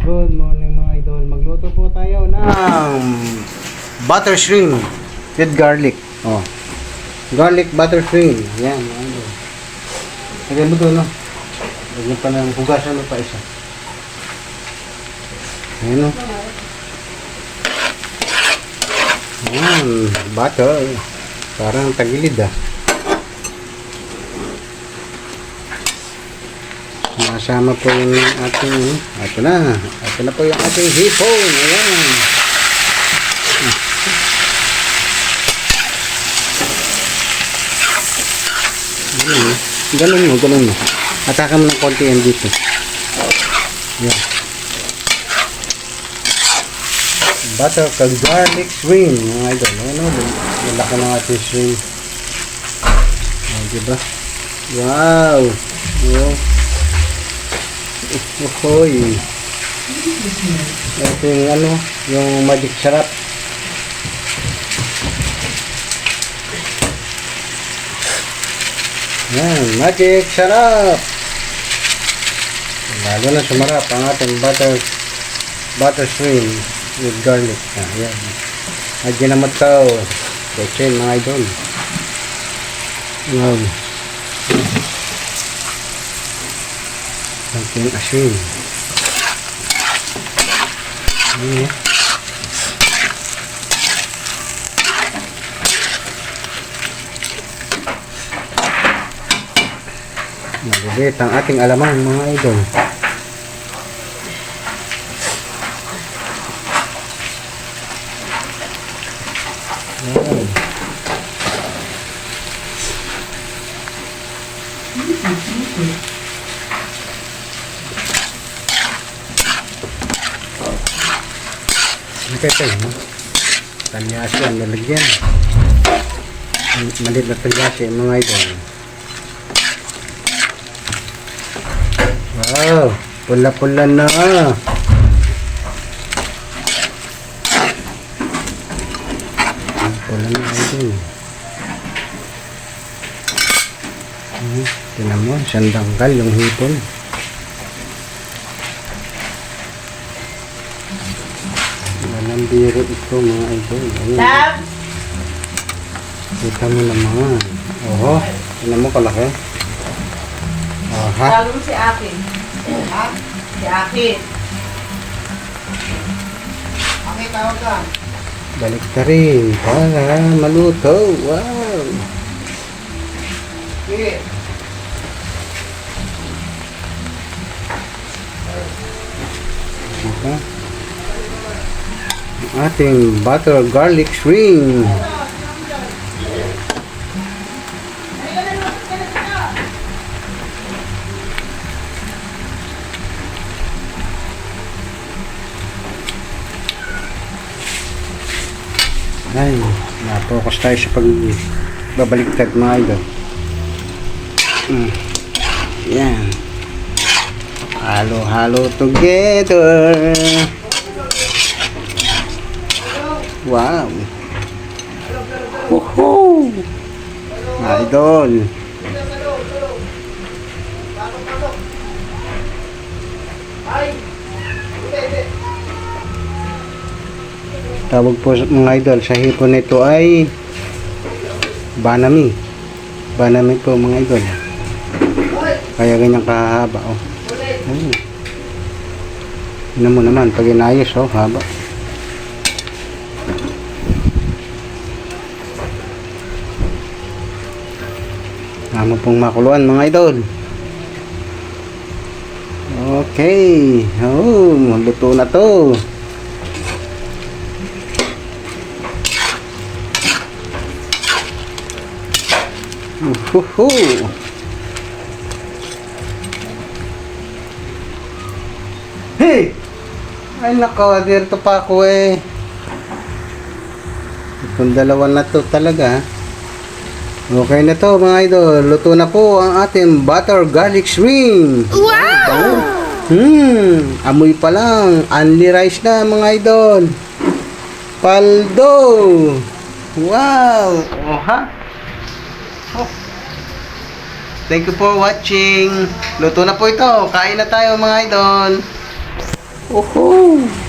Good morning mga idol. Magluto po tayo ng butter shrimp with garlic. Oh. Garlic butter shrimp. Yan mga idol. Lagyan mo doon, no? Lagyan pa ng hugasan mo pa isa. Ayan, no? Ayan, butter. Parang tagilid, ah. Masama po yung ating, ito na po yung ating hipon. Ayan. Ganun mo. Ataka mo ng konti yan dito. Ayan. Butter kag garlic shrimp, mga idol. Ayan o, malaki ng ating shrimp. Ayan, diba? Wow! Wow! Hoy. Ito yung yung magic sarap. Yan, magic sarap. Lalo na sumarap ang ating butter shrimp with garlic. Yan. Lagyan naman ito. Kechin mga idol. Wow. Ating asin. Nagubit ang ating alaman mga idol. Ito yun. Talyasi ang nalagyan. Malit na talyasi mga idol. Wow! Pula-pula na. Pula na idol. Tingnan mo, siyang dangkal yung hipon. Walang biro ito mga idol. Love! Kita mo naman. Oho, tingnan mo kalaki. Aha. Tawag mo si Akin. Ha? Si Akin. Akin, tawag ka. Balik ka rin para maluto. Wow! Sige. Diba? Ating butter garlic shrimp. Ay, na-focus tayo sa pagbabaliktad mga idol. Yan. Halo-halo together. Wow. Woohoo! Idol. Tawag po mga idol sa hipon nito ay banami. Banami po mga idol. Kaya ganyan kahaba. Oh. Tignan mo naman pag inayos, oh, haba. Tama pong makuluan mga idol. Okay. Oh, luto na to. Hey! Ay nako, dito pa ako eh. Itong dalawa na to talaga. Okay na to mga idol. Luto na po ang ating butter garlic shrimp. Wow! Amoy pa lang. Only rice na mga idol. Paldo! Wow! Oha! Oh. Thank you for watching. Luto na po ito. Kain na tayo mga idol. Oho!